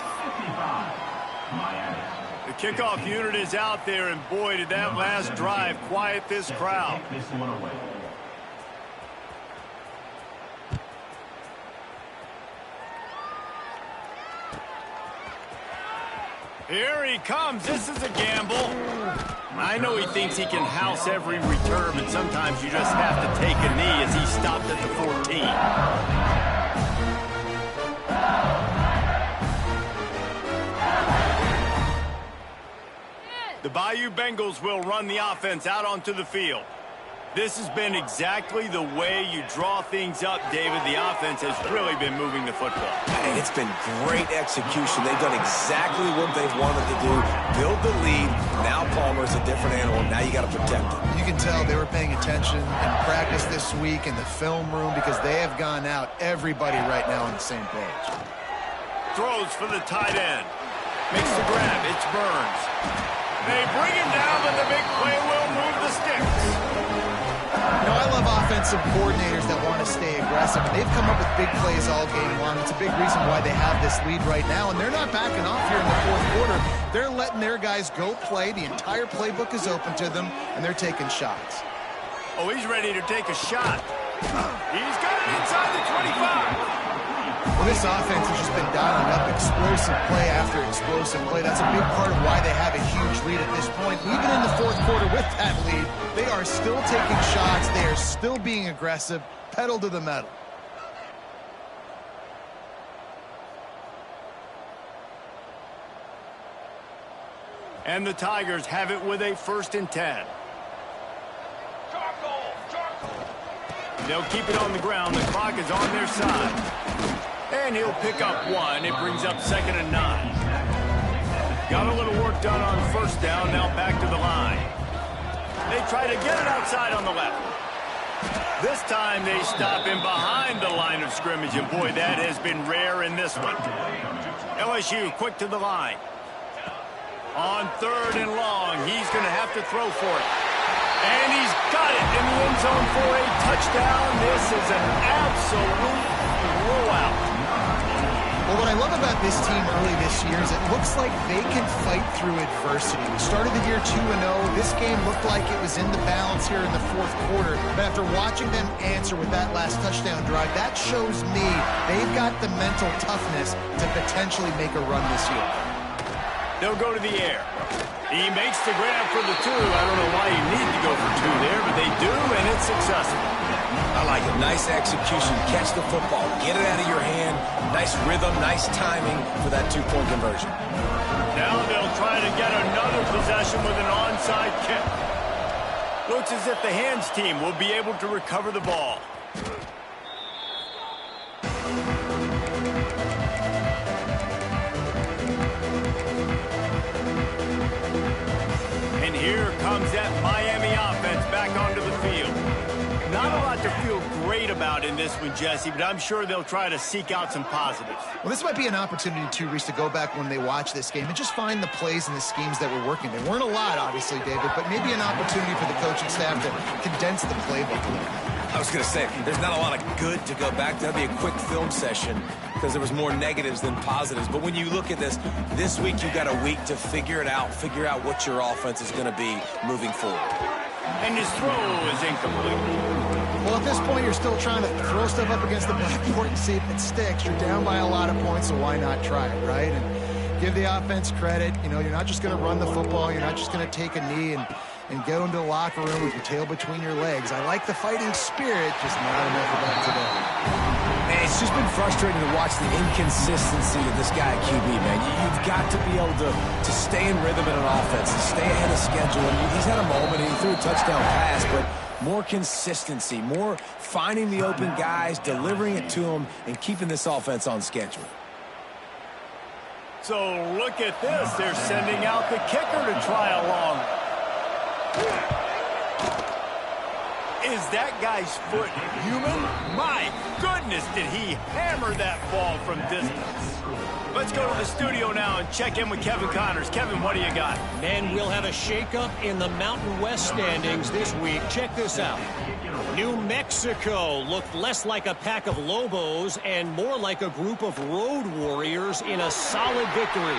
The kickoff unit is out there, and boy, did that last drive quiet this crowd. Here he comes. This is a gamble. I know he thinks he can house every return, but sometimes you just have to take a knee as he stopped at the 14. The Bayou Bengals will run the offense out onto the field. This has been exactly the way you draw things up, David. The offense has really been moving the football. And it's been great execution. They've done exactly what they've wanted to do. Build the lead. Now Palmer's a different animal. Now you got to protect him. You can tell they were paying attention in practice this week in the film room because they have gone out, everybody right now on the same page. Throws for the tight end. Makes the grab. It's Burns. They bring him down, but the big play will move the sticks. You know, I love offensive coordinators that want to stay aggressive. They've come up with big plays all game long. It's a big reason why they have this lead right now, and they're not backing off here in the fourth quarter. They're letting their guys go play. The entire playbook is open to them, and they're taking shots. Oh, he's ready to take a shot. He's got it inside the 25. Well, this offense has just been dialing up explosive play after explosive play. That's a big part of why they have a huge lead at this point. Even in the fourth quarter with that lead, they are still taking shots. They are still being aggressive, pedal to the metal. And the Tigers have it with a 1st and 10. They'll keep it on the ground. The clock is on their side. And he'll pick up 1. It brings up 2nd and 9. Got a little work done on 1st down. Now back to the line. They try to get it outside on the left. This time they stop him behind the line of scrimmage. And boy, that has been rare in this one. LSU quick to the line. On 3rd and long, he's going to have to throw for it. And he's got it in the end zone for a touchdown. This is an absolute blowout. Well, what I love about this team early this year is it looks like they can fight through adversity. We started the year 2-0. This game looked like it was in the balance here in the fourth quarter. But after watching them answer with that last touchdown drive, that shows me they've got the mental toughness to potentially make a run this year. They'll go to the air. He makes the grab for the 2. I don't know why you need to go for 2 there, but they do, and it's successful. I like it. Nice execution. Catch the football. Get it out of your hand. Nice rhythm, nice timing for that 2-point conversion. Now they'll try to get another possession with an onside kick. Looks as if the hands team will be able to recover the ball. And here comes that Miami offense back onto the field. Not a lot to feel great about in this one, Jesse, but I'm sure they'll try to seek out some positives. Well, this might be an opportunity, too, Reese, to go back when they watch this game and just find the plays and the schemes that were working. There weren't a lot, obviously, David, but maybe an opportunity for the coaching staff to condense the playbook a little bit. I was going to say, there's not a lot of good to go back to. That'd be a quick film session because there was more negatives than positives. But when you look at this week you got a week to figure it out, figure out what your offense is going to be moving forward. And his throw is incomplete. Well, at this point, you're still trying to throw stuff up against the blackboard and see if it sticks. You're down by a lot of points, so why not try it, right? And give the offense credit. You know, you're not just going to run the football. You're not just going to take a knee and go into the locker room with your tail between your legs. I like the fighting spirit, just not enough of that today. Man, it's just been frustrating to watch the inconsistency of this guy at QB, man. You've got to be able to stay in rhythm in an offense, to stay ahead of schedule. And he's had a moment, he threw a touchdown pass, but more consistency, more finding the open guys, delivering it to them, and keeping this offense on schedule. So look at this. They're sending out the kicker to try a long. Is that guy's foot human? My goodness, did he hammer that ball from distance. Let's go to the studio now and check in with Kevin Connors. Kevin, what do you got? Men will have a shakeup in the Mountain West standings this week. Check this out. New Mexico looked less like a pack of Lobos and more like a group of road warriors in a solid victory.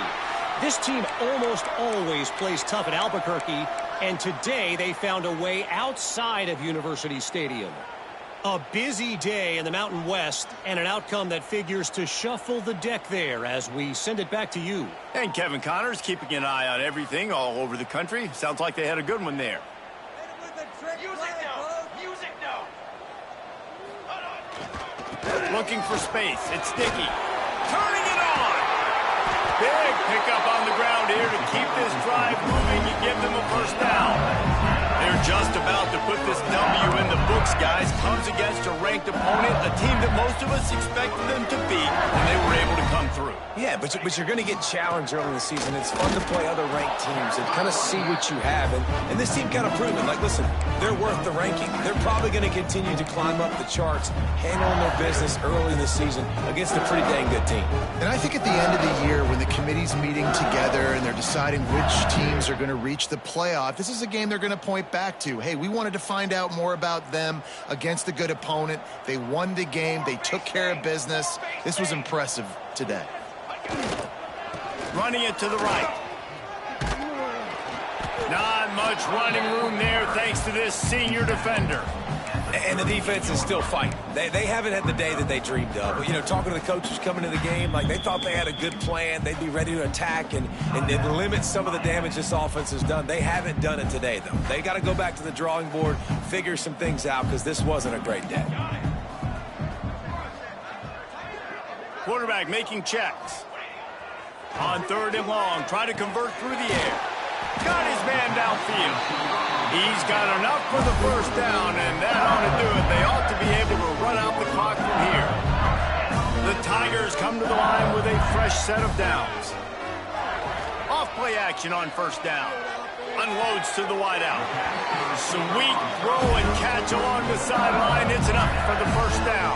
This team almost always plays tough at Albuquerque, and today they found a way outside of University Stadium. A busy day in the Mountain West, and an outcome that figures to shuffle the deck there as we send it back to you. And Kevin Connors keeping an eye on everything all over the country. Sounds like they had a good one there. Looking for space. It's Dickey. Turning it on. Big pickup on the ground here to keep this drive moving and give them a first down. They're just about to put this W in the books, guys. Comes against a ranked opponent, a team that most of us expected them to beat, and they were able to come through. Yeah, but you're going to get challenged early in the season. It's fun to play other ranked teams and kind of see what you have. And this team kind of proved it. Like, listen, they're worth the ranking. They're probably going to continue to climb up the charts, handling their business early in the season against a pretty dang good team. And I think at the end of the year, when the committee's meeting together and they're deciding which teams are going to reach the playoff, this is a game they're going to point back to. Hey, we wanted to find out more about them against a good opponent. They won the game. They took care of business. This was impressive today. Running it to the right. Not much running room there thanks to this senior defender. And the defense is still fighting. They haven't had the day that they dreamed of. But, you know, talking to the coaches coming into the game, like they thought they had a good plan. They'd be ready to attack and limit some of the damage this offense has done. They haven't done it today, though. They got to go back to the drawing board, figure some things out, because this wasn't a great day. Quarterback making checks. On 3rd and long, try to convert through the air. Got his man downfield. He's got enough for the first down, and that ought to do it. They ought to be able to run out the clock from here. The Tigers come to the line with a fresh set of downs. Off-play action on 1st down. Unloads to the wideout. Sweet throw and catch along the sideline. It's enough for the first down.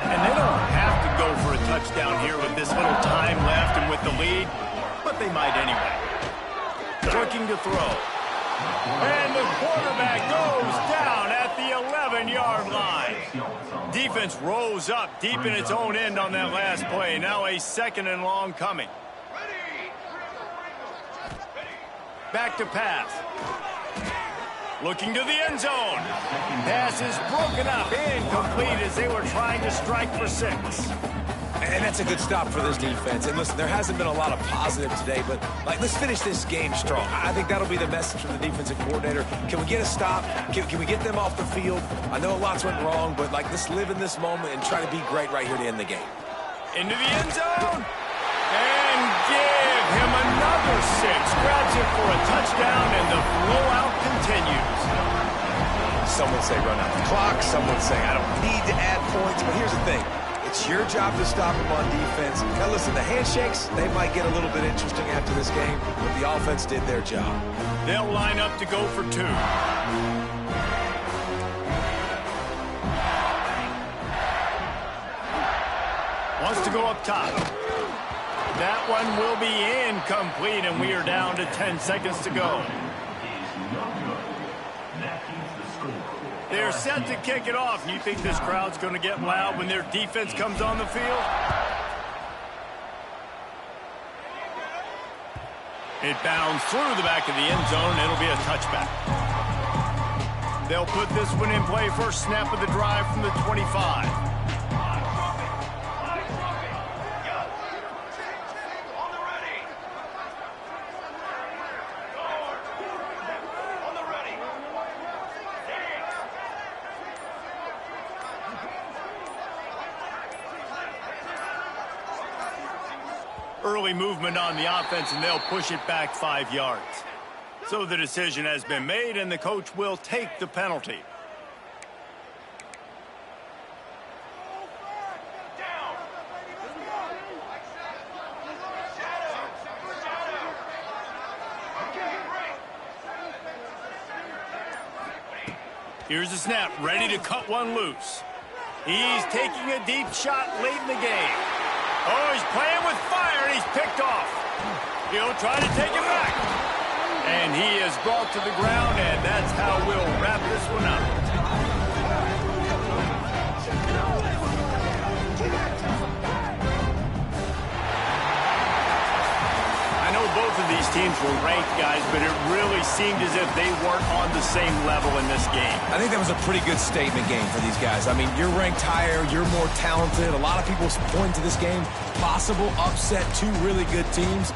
And they don't have to go for a touchdown here with this little time left and with the lead, but they might anyway. Looking to throw. And the quarterback goes down at the 11-yard line. Defense rose up deep in its own end on that last play. Now a 2nd and long coming. Back to pass. Looking to the end zone. Pass is broken up. Incomplete as they were trying to strike for 6. And that's a good stop for this defense. And listen, there hasn't been a lot of positive today, but like, let's finish this game strong. I think that'll be the message from the defensive coordinator. Can we get a stop? Can we get them off the field? I know lots went wrong, but like, let's live in this moment and try to be great right here to end the game. Into the end zone. And give him another 6. Grabs it for a touchdown, and the blowout continues. Some would say run out the clock. Some would say I don't need to add points. But here's the thing. It's your job to stop him on defense. Now, listen, the handshakes, they might get a little bit interesting after this game, but the offense did their job. They'll line up to go for 2. Wants to go up top. That one will be incomplete, and we are down to 10 seconds to go. They're set to kick it off. You think this crowd's going to get loud when their defense comes on the field? It bounds through the back of the end zone. It'll be a touchback. They'll put this one in play. First snap of the drive from the 25. Early movement on the offense, and they'll push it back 5 yards. So the decision has been made, and the coach will take the penalty. Here's the snap, ready to cut one loose. He's taking a deep shot late in the game. Oh, he's playing with fire, and he's picked off. He'll try to take it back. And he is brought to the ground, and that's how we'll wrap this one up. I know both of these teams were ranked, guys, but it really seemed as if they weren't on the same level in this game. I think that was a pretty good statement game for these guys. I mean, you're ranked higher, you're more talented. A lot of people point to this game, possible upset, two really good teams.